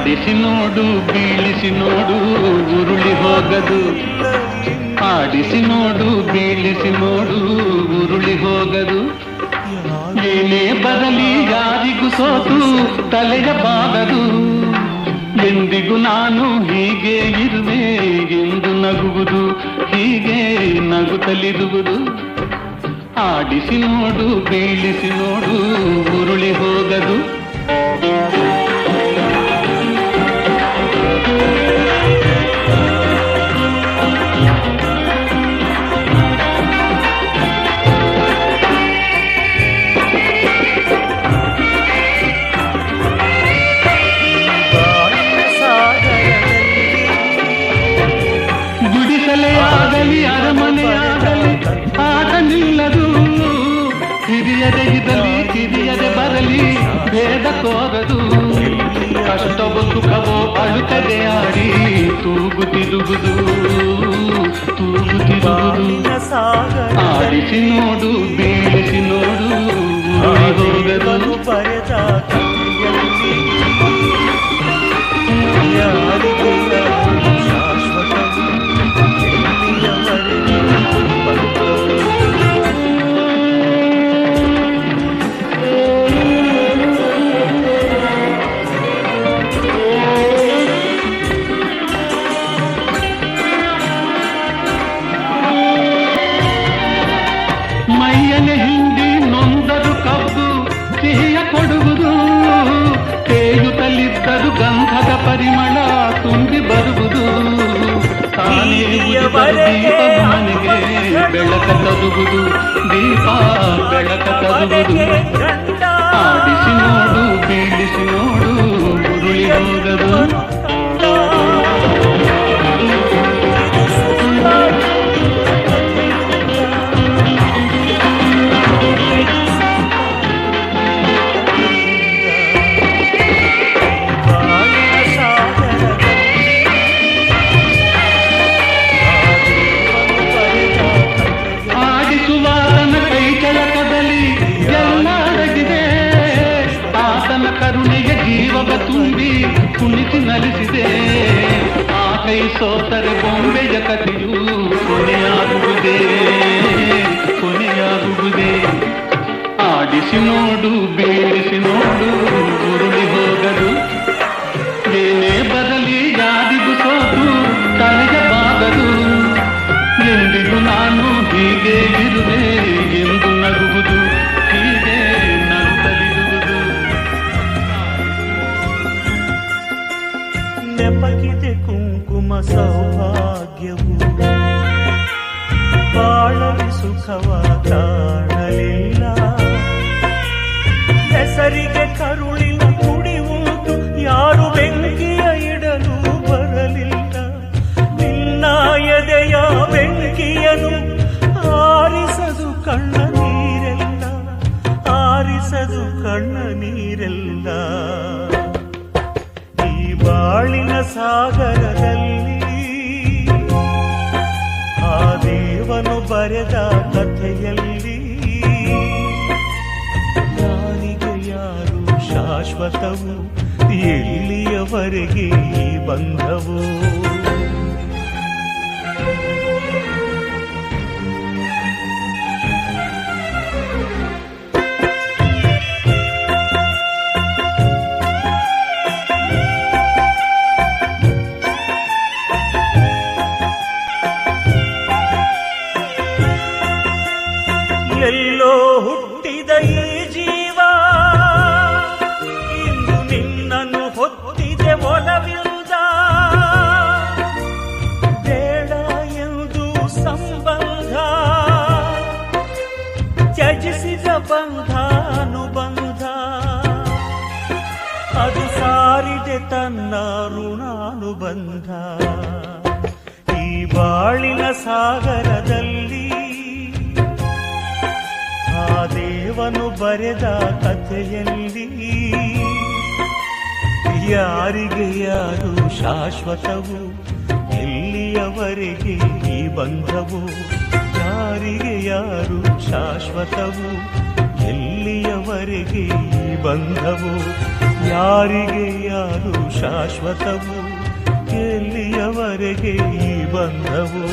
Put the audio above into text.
ಆಡಿಸಿ ನೋಡು ಬೀಳಿಸಿ ನೋಡು ಉರುಳಿ ಹೋಗದು. ಆಡಿಸಿ ನೋಡು ಬೀಳಿಸಿ ನೋಡು ಉರುಳಿ ಹೋಗದು. ಏನೇ ಬರಲಿ ಯಾರಿಗೂ ಸೋತು ತಲೆಯ ಬಾಗದು. ಎಂದಿಗೂ ನಾನು ಹೀಗೆ ಇರುವೆ ಎಂದು ನಗುವುದು, ಹೀಗೆ ನಗುತ್ತಲಿರುವುದು. ಆಡಿಸಿ ನೋಡು ಬೀಳಿಸಿ ನೋಡು ಉರುಳಿ ಹೋಗದು. ಆಗಲಿ ಅರಮನೆಯಾಗಲಿ ಆಟ ನಿಲ್ಲದು. ಹಿರಿಯದೆ ಇರಲಿ ಕಿರಿಯದೆ ಬರಲಿ ಭೇದ ತೋರದು. ಕಷ್ಟವೋ ಸುಖವೋ ಅಳುತ್ತದೆ ಆಡಿ ತೂಗುತ್ತಿರುವುದು, ತೂಗುತ್ತಿರುವುದು. ಆಡಿಸಿ ನೋಡು ಬೀಳಿಸಿ ನೋಡು ಹೋಗದು. ಮೈಯನೆ ಹಿಂಡಿ ನೊಂದರು ಕಬ್ಬು ಸಿಹಿಯ ಕೊಡುವುದು. ತೇಯುತ್ತಲಿದ್ದರು ಗಂಧದ ಪರಿಮಳ ತುಂಬಿ ಬರುವುದು. ತಾನೇ ದೀಪ ಮನೆಗೆ ಬೆಳಕ ತರುವುದು, ದೀಪ ಬೆಳಕ ತರುವುದು. ಆಡಿಸಿ ನೋಡು ಬೀಳಿಸಿ ನೋಡು ಉರುಳಿ ಹೋಗದು. ಕರುಣೆಯ ಜೀವವ ತುಂಬಿ ಕುಣಿಸಿ ನಲಿಸಿದೆ. ಆ ಕೈ ಸೋತರೆ ಬೊಂಬೆಯ ಕಥೆಯು ಕೊನೆಯಾಗುವುದೇ, ಕೊನೆಯಾಗುವುದೇ. ಆಡಿಸಿ ನೋಡು ಬೀಳಿಸಿ ನೋಡು ಉರುಳಿ ಹೋಗದು. ಏನೇ ಬರಲಿ ಯಾರಿಗೂ ಸೋತು ತಲೆಯ ಬಾಗದು. ಎಂದಿಗೂ ನಾನು ಹೀಗೆ ಇರುವೆ ಎಂದು ನಗುವುದು, ಹೀಗೆ ನಗುತ್ತಲಿರುವುದು. ನೆಪಗಿದೆ ಕುಂಕುಮ ಸೌಭಾಗ್ಯವು, ಬಾಳಲಿ ಸುಖವ ಕಾಣಲಿಲ್ಲ. ಹೆಸರಿಗೆ ಕರುಳಿನ ಕುಡಿ ಉಂಟು, ಯಾರು ಬೆಂಕಿಯ ಇಡಲು ಬರಲಿಲ್ಲ. ನಿನ್ನ ಎದೆಯ ಬೆಂಕಿಯನು ಆರಿಸದು ಕಣ್ಣ ನೀರೆಲ್ಲ, ಆರಿಸದು ಕಣ್ಣ ನೀರೆಲ್ಲ. ಬಾಳಿನ ಸಾಗರದಲ್ಲಿ ಆ ದೇವನು ಬರೆದ ಕಥೆಯಲ್ಲಿ ಯಾರಿಗೆ ಯಾರು ಶಾಶ್ವತವು, ಎಲ್ಲಿಯವರೆಗೆ ಈ ಬಂಧವು. ಎಲ್ಲೋ ಹುಟ್ಟಿದ ಈ ಜೀವ ಇಂದು ನಿನ್ನನ್ನು ಹೊತ್ತಿದೆ ಒಲವಿರುವುದ. ಬೇಡ ಎಂದು ಸಂಬಂಧ ತ್ಯಜಿಸಿದ ಬಂಧ ಅನುಬಂಧ, ಅದು ಸಾರಿದೆ ತನ್ನ ಋಣಾನುಬಂಧ. ಈ ಬಾಳಿನ ಸಾಗರದಲ್ಲಿ ಆ ದೇವನು ಬರೆದ ಕಥೆಯಲ್ಲಿ ಯಾರಿಗೆ ಯಾರು ಶಾಶ್ವತವು, ಎಲ್ಲಿಯವರೆಗೆ ಈ ಬಂಧವು. ಯಾರಿಗೆ ಯಾರು ಶಾಶ್ವತವು, ಎಲ್ಲಿಯವರೆಗೆ ಈ ಬಂಧವು ಯಾರಿಗೆ ಯಾರು ಶಾಶ್ವತವು ಎಲ್ಲಿಯವರೆಗೆ ಈ ಬಂಧವು